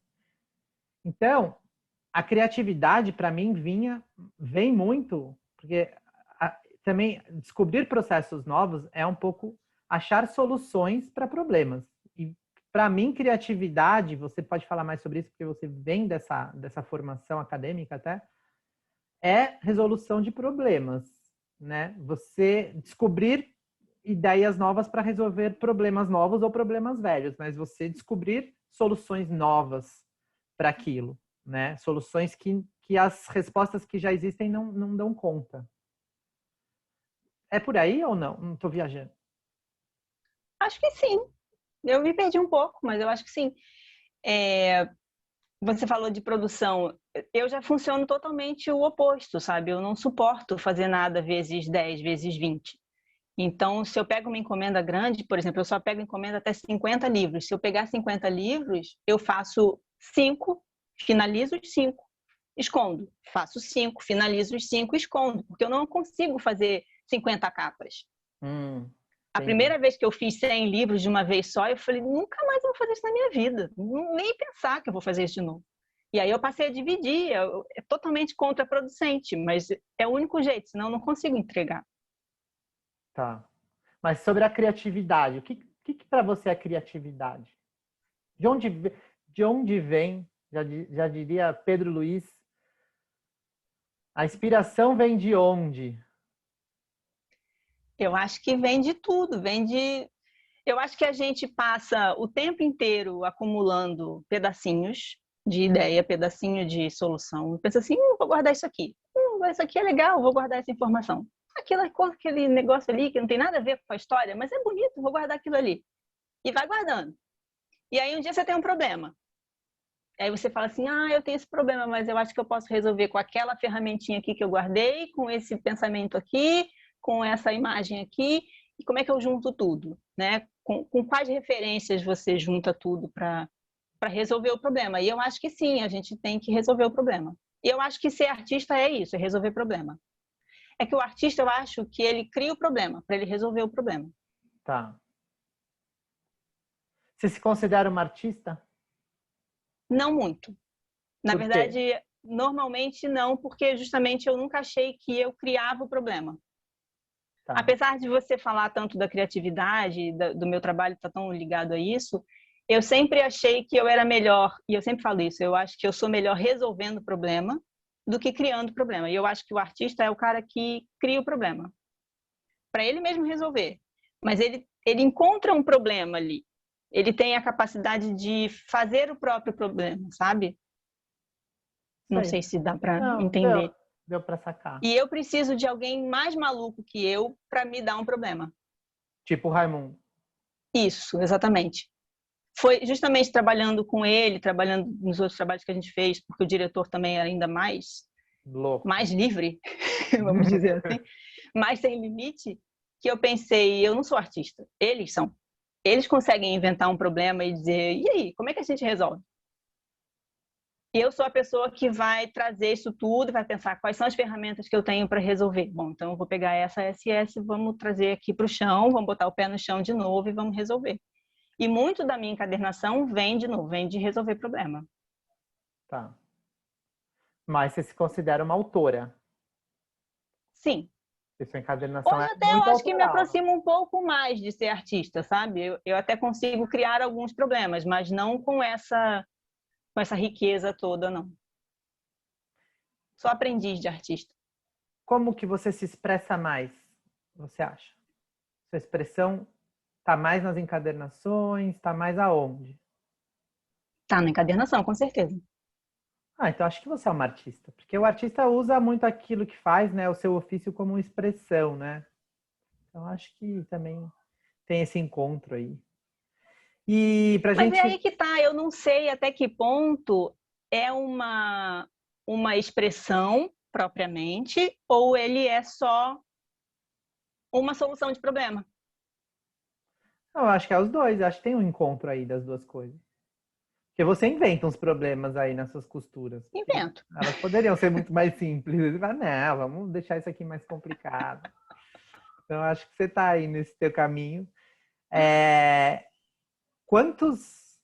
Então, a criatividade, para mim, vem muito, porque também descobrir processos novos é um pouco achar soluções para problemas. E, para mim, criatividade, você pode falar mais sobre isso, porque você vem dessa formação acadêmica até, é resolução de problemas, né? Você descobrir ideias novas para resolver problemas novos ou problemas velhos, mas você descobrir soluções novas para aquilo, né? Soluções que as respostas que já existem não dão conta. É por aí ou não? Não estou viajando. Acho que sim. Eu me perdi um pouco, mas eu acho que sim. Você falou de produção. Eu já funciono totalmente o oposto, sabe? Eu não suporto fazer nada vezes 10, vezes 20. Então, se eu pego uma encomenda grande, por exemplo, eu só pego encomenda até 50 livros. Se eu pegar 50 livros, eu faço 5, finalizo os 5, escondo. Faço 5, finalizo os 5, escondo. Porque eu não consigo fazer 50 capas. A primeira vez que eu fiz 100 livros de uma vez só, eu falei, nunca mais eu vou fazer isso na minha vida. Nem pensar que eu vou fazer isso de novo. E aí eu passei a dividir. É totalmente contraproducente, mas é o único jeito, senão eu não consigo entregar. Tá. Mas sobre a criatividade, o que para você é criatividade? De onde vem, já diria Pedro Luiz, a inspiração vem de onde? Eu acho que vem de tudo, Eu acho que a gente passa o tempo inteiro acumulando pedacinhos de ideia, pedacinho de solução. Pensa assim, vou guardar isso aqui. Isso aqui é legal, vou guardar essa informação. Aquele negócio ali que não tem nada a ver com a história, mas é bonito, vou guardar aquilo ali. E vai guardando. E aí um dia você tem um problema. Aí você fala assim, eu tenho esse problema, mas eu acho que eu posso resolver com aquela ferramentinha aqui que eu guardei, com esse pensamento aqui, com essa imagem aqui, e como é que eu junto tudo, né? Com quais referências você junta tudo para resolver o problema? E eu acho que sim, a gente tem que resolver o problema. E eu acho que ser artista é isso, é resolver problema. É que o artista, eu acho que ele cria o problema, para ele resolver o problema. Tá. Você se considera uma artista? Não muito. Na Por quê? verdade, normalmente não, porque justamente eu nunca achei que eu criava o problema. Tá. Apesar de você falar tanto da criatividade, do meu trabalho estar tão ligado a isso, eu sempre achei que eu era melhor, e eu sempre falo isso, eu acho que eu sou melhor resolvendo o problema do que criando o problema. E eu acho que o artista é o cara que cria o problema, para ele mesmo resolver. Mas ele encontra um problema ali. Ele tem a capacidade de fazer o próprio problema, sabe? Não sei se dá para Não, entender. deu para sacar. E eu preciso de alguém mais maluco que eu para me dar um problema. Tipo o Raimundo. Isso, exatamente. Foi justamente trabalhando com ele, trabalhando nos outros trabalhos que a gente fez, porque o diretor também era ainda Louco. mais livre, vamos dizer assim, mais sem limite, que eu pensei, eu não sou artista, eles são. Eles conseguem inventar um problema e dizer, e aí, como é que a gente resolve? E eu sou a pessoa que vai trazer isso tudo, vai pensar quais são as ferramentas que eu tenho para resolver. Bom, então eu vou pegar essa SS, vamos trazer aqui para o chão, vamos botar o pé no chão de novo e vamos resolver. E muito da minha encadernação vem de novo, vem de resolver problema. Tá. Mas você se considera uma autora? Sim. Porque sua encadernação Hoje é até eu muito acho que me autoral. aproximo um pouco mais de ser artista, sabe? Eu até consigo criar alguns problemas, mas não com essa riqueza toda, não. Sou aprendiz de artista. Como que você se expressa mais, você acha? Sua expressão está mais nas encadernações, está mais aonde? Tá na encadernação, com certeza. Então acho que você é uma artista, porque o artista usa muito aquilo que faz, né, o seu ofício como expressão, né? Então acho que também tem esse encontro aí. E pra Mas gente... é aí que tá, eu não sei até que ponto é uma expressão propriamente, ou ele é só uma solução de problema. Não, eu acho que é os dois. Acho que tem um encontro aí das duas coisas. Porque você inventa uns problemas aí nas suas costuras. Invento. Elas poderiam ser muito mais simples. Você fala, não, vamos deixar isso aqui mais complicado. Então, eu acho que você está aí nesse teu caminho. Quantos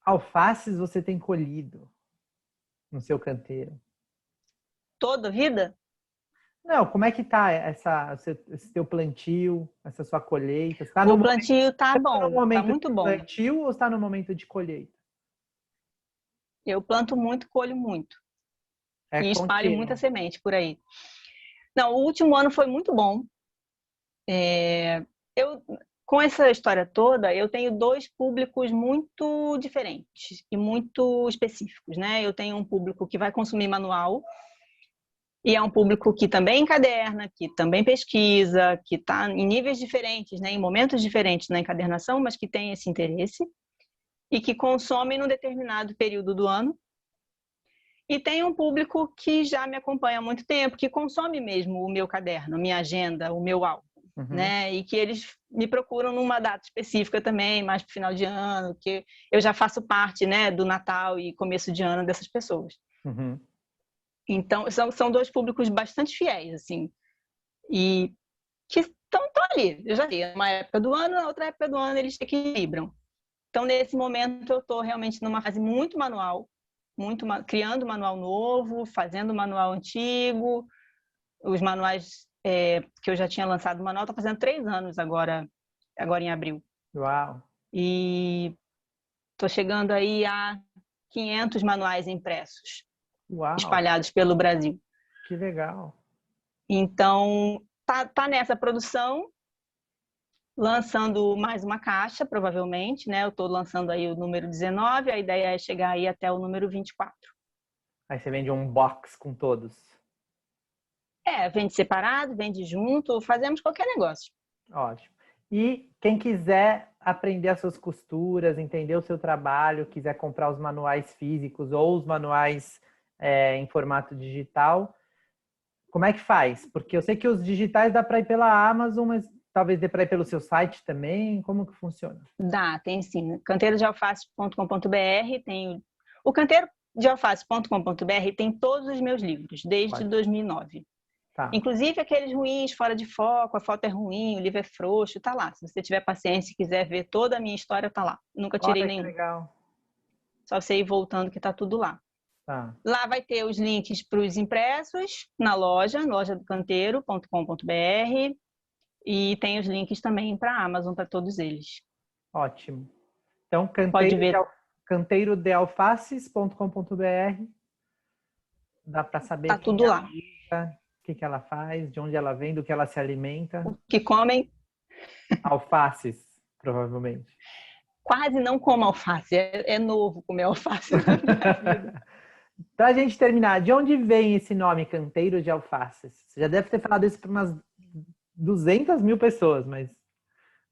alfaces você tem colhido no seu canteiro? Toda vida? Não, como é que tá esse teu plantio, essa sua colheita? Você está O plantio tá no bom, tá momento muito de bom. plantio ou está no momento de colheita? Eu planto muito, colho muito. É E espalho muita contínuo. semente por aí. Não, o último ano foi muito bom. Eu, com essa história toda, eu tenho dois públicos muito diferentes e muito específicos, né? Eu tenho um público que vai consumir manual e é um público que também encaderna, que também pesquisa, que está em níveis diferentes, né? Em momentos diferentes na encadernação, mas que tem esse interesse e que consome num determinado período do ano. E tem um público que já me acompanha há muito tempo, que consome mesmo o meu caderno, a minha agenda, o meu álbum, Uhum, né? E que eles me procuram numa data específica também, mais para o final de ano, que eu já faço parte, né, do Natal e começo de ano dessas pessoas. uhum. Então, são dois públicos bastante fiéis, assim, e que estão ali. Eu já sei, uma época do ano, na outra época do ano eles se equilibram. Então, nesse momento, eu estou realmente numa fase muito manual, criando manual novo, fazendo manual antigo. Os manuais que eu já tinha lançado, o manual está fazendo 3 anos agora em abril. Uau, E estou chegando aí a 500 manuais impressos, uau, espalhados pelo Brasil. que legal. Então, tá nessa produção, lançando mais uma caixa, provavelmente, né? Eu estou lançando aí o número 19, a ideia é chegar aí até o número 24. Aí você vende um box com todos. Vende separado, vende junto, fazemos qualquer negócio. Ótimo. E quem quiser aprender as suas costuras, entender o seu trabalho, quiser comprar os manuais físicos ou os manuais em formato digital, como é que faz? Porque eu sei que os digitais dá para ir pela Amazon, mas talvez dê para ir pelo seu site também. Como que funciona? Dá, tem sim. Canteirodealface.com.br tem o canteirodealface.com.br tem todos os meus livros desde Ótimo. 2009. Tá. Inclusive aqueles ruins, fora de foco, a foto é ruim, o livro é frouxo, tá lá. Se você tiver paciência e quiser ver toda a minha história, tá lá. Nunca tirei Olha que nenhum. legal. Só você ir voltando que tá tudo lá. Tá. Lá vai ter os links para os impressos na lojadocanteiro.com.br e tem os links também para a Amazon para todos eles. Ótimo. Então, Pode ver, canteirodealfaces.com.br. Dá para saber tá quem tudo é a lá. Luísa, o que ela faz, de onde ela vem, do que ela se alimenta. O que comem Alfaces, provavelmente. quase não como alface, é novo comer alface na minha vida. Para a gente terminar, de onde vem esse nome, Canteiro de Alfaces? Você já deve ter falado isso para umas 200 mil pessoas, mas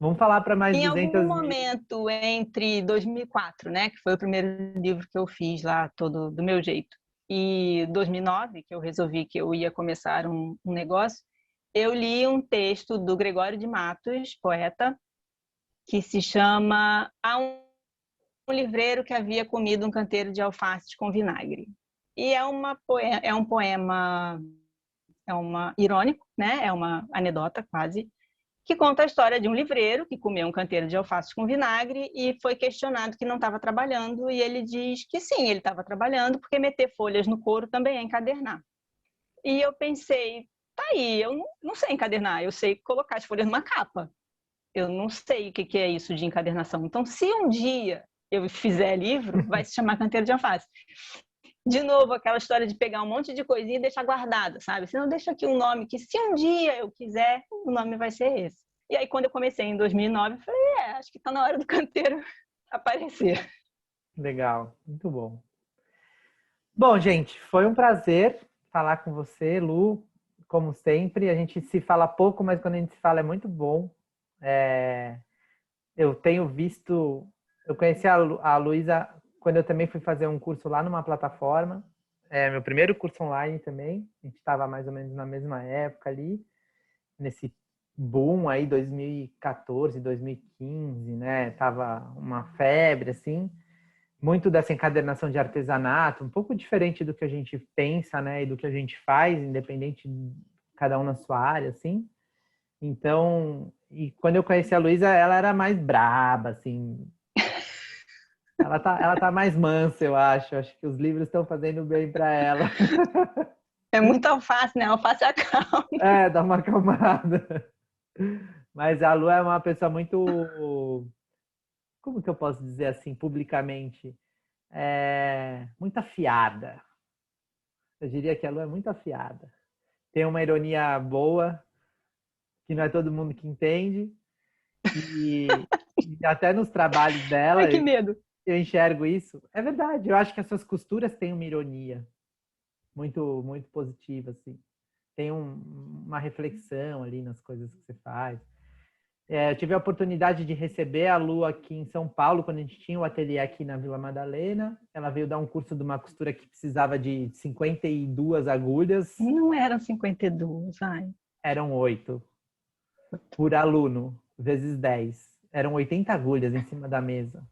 vamos falar para mais Em algum 200 mil. momento entre 2004, né, que foi o primeiro livro que eu fiz lá, todo do meu jeito, e 2009, que eu resolvi que eu ia começar um negócio, eu li um texto do Gregório de Matos, poeta, que se chama A um livreiro que havia comido um canteiro de alfaces com vinagre. E é um poema irônico, né? É uma anedota quase, que conta a história de um livreiro que comeu um canteiro de alfaces com vinagre e foi questionado que não estava trabalhando, e ele diz que sim, ele estava trabalhando, porque meter folhas no couro também é encadernar. E eu pensei, tá aí, eu não sei encadernar, eu sei colocar as folhas numa capa. Eu não sei o que é isso de encadernação. Então, se um dia eu fizer livro, vai se chamar Canteiro de Alface. De novo, aquela história de pegar um monte de coisinha e deixar guardada, sabe? Se não, deixa aqui um nome que, se um dia eu quiser, o nome vai ser esse. E aí, quando eu comecei em 2009, eu falei, acho que está na hora do canteiro aparecer. Legal, muito bom. Bom, gente, foi um prazer falar com você, Lu. Como sempre, a gente se fala pouco, mas quando a gente se fala é muito bom. Eu tenho visto Eu conheci a Luísa quando eu também fui fazer um curso lá numa plataforma. Meu primeiro curso online também. A gente estava mais ou menos na mesma época ali, nesse boom aí, 2014, 2015, né? Tava uma febre, assim. Muito dessa encadernação de artesanato, um pouco diferente do que a gente pensa, né? E do que a gente faz, independente de cada um na sua área, assim. Então, e quando eu conheci a Luísa, ela era mais braba, assim. Ela tá mais mansa, eu acho. Acho que os livros estão fazendo bem para ela. É muito alface, né? Alface acalma. Dá uma acalmada. Mas a Lu é uma pessoa muito, como que eu posso dizer assim, publicamente? Muito afiada. Eu diria que a Lu é muito afiada. Tem uma ironia boa, que não é todo mundo que entende. E até nos trabalhos Ai, dela, que medo. eu enxergo isso. É verdade, eu acho que as suas costuras têm uma ironia muito, muito positiva, assim. Tem uma reflexão ali nas coisas que você faz. Eu tive a oportunidade de receber a Lu aqui em São Paulo, quando a gente tinha o ateliê aqui na Vila Madalena. Ela veio dar um curso de uma costura que precisava de 52 agulhas. Não eram 52, ai. Eram 8 por aluno, vezes 10. Eram 80 agulhas em cima da mesa.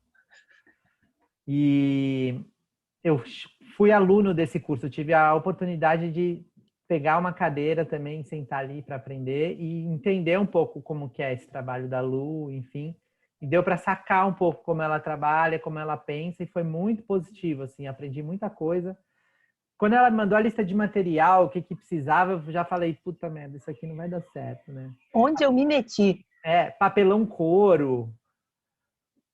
E eu fui aluno desse curso, eu tive a oportunidade de pegar uma cadeira também, sentar ali para aprender e entender um pouco como que é esse trabalho da Lu, enfim. E deu para sacar um pouco como ela trabalha, como ela pensa, e foi muito positivo, assim, aprendi muita coisa. Quando ela mandou a lista de material, o que que precisava, eu já falei, puta merda, isso aqui não vai dar certo, né? Onde eu me meti? Papelão couro,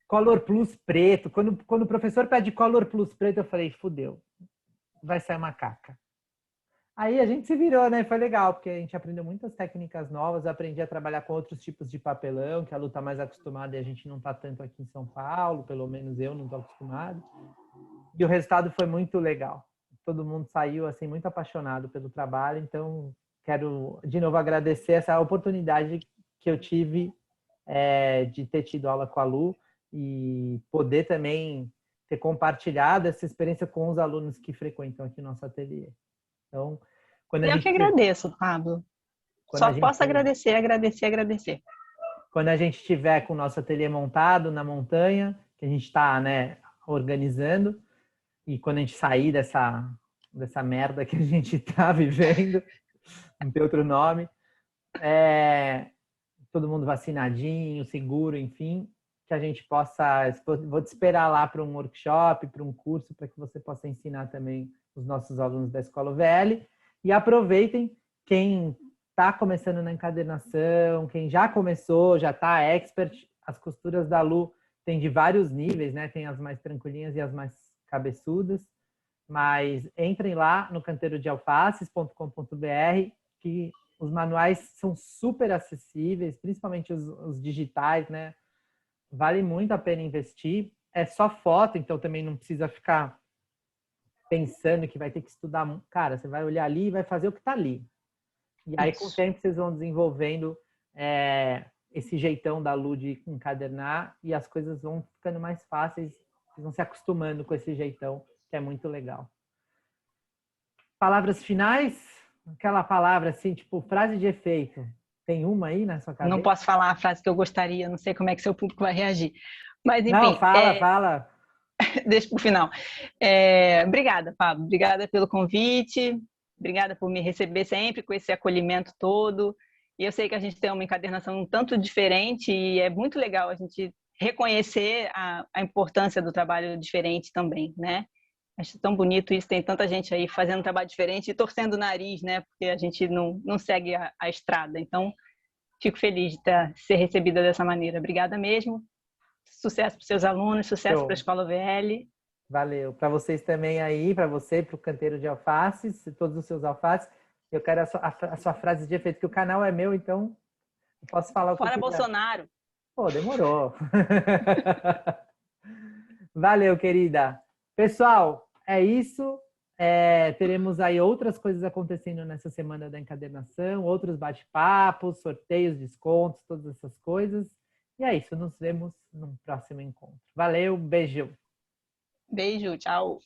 Color Plus preto. Quando o professor pede Color Plus preto, eu falei, fudeu, vai sair uma caca. Aí a gente se virou, né? Foi legal, porque a gente aprendeu muitas técnicas novas, eu aprendi a trabalhar com outros tipos de papelão, que a Lu tá mais acostumada e a gente não tá tanto aqui em São Paulo, pelo menos eu não tô acostumado. E o resultado foi muito legal. Todo mundo saiu assim muito apaixonado pelo trabalho, então quero de novo agradecer essa oportunidade que eu tive de ter tido aula com a Lu e poder também ter compartilhado essa experiência com os alunos que frequentam aqui o nosso ateliê. Então, quando a Eu que gente agradeço, Pablo. quando a Só gente posso agradecer, agradecer, agradecer. quando a gente tiver com o nosso ateliê montado na montanha, que a gente está, né, organizando, e quando a gente sair dessa merda que a gente está vivendo, não tem outro nome, todo mundo vacinadinho, seguro, enfim, que a gente possa. Vou te esperar lá para um workshop, para um curso, para que você possa ensinar também os nossos alunos da Escola VL. E aproveitem quem está começando na encadernação, quem já começou, já está expert. As costuras da Lu tem de vários níveis, né? Tem as mais tranquilinhas e as mais cabeçudas. Mas entrem lá no canteirodealfaces.com.br, que os manuais são super acessíveis, principalmente os digitais, né? Vale muito a pena investir. É só foto, então também não precisa ficar pensando que vai ter que estudar. Cara, você vai olhar ali e vai fazer o que está ali. E aí, com o tempo, vocês vão desenvolvendo esse jeitão da Lu de encadernar e as coisas vão ficando mais fáceis, vocês vão se acostumando com esse jeitão, que é muito legal. Palavras finais? Aquela palavra assim, tipo frase de efeito. Tem uma aí na sua cabeça? Não posso falar a frase que eu gostaria, não sei como é que seu público vai reagir. Mas, enfim. Não, fala. Deixa para o final. Obrigada, Pablo. Obrigada pelo convite. Obrigada por me receber sempre com esse acolhimento todo. E eu sei que a gente tem uma encadernação um tanto diferente e é muito legal a gente reconhecer a importância do trabalho diferente também, né? Acho tão bonito isso, tem tanta gente aí fazendo um trabalho diferente e torcendo o nariz, né? Porque a gente não segue a estrada. Então, fico feliz de ser recebida dessa maneira. Obrigada mesmo. Sucesso para os seus alunos, sucesso para a Escola VL. Valeu. Para vocês também aí, para você, para o Canteiro de Alfaces, todos os seus alfaces. Eu quero a sua frase de efeito, que o canal é meu, então eu posso falar o que eu Fora quiser. Bolsonaro. Pô, demorou. Valeu, querida. Pessoal, é isso. Teremos aí outras coisas acontecendo nessa semana da encadernação, outros bate-papos, sorteios, descontos, todas essas coisas. E é isso, nos vemos num próximo encontro. Valeu, beijo! Beijo, tchau!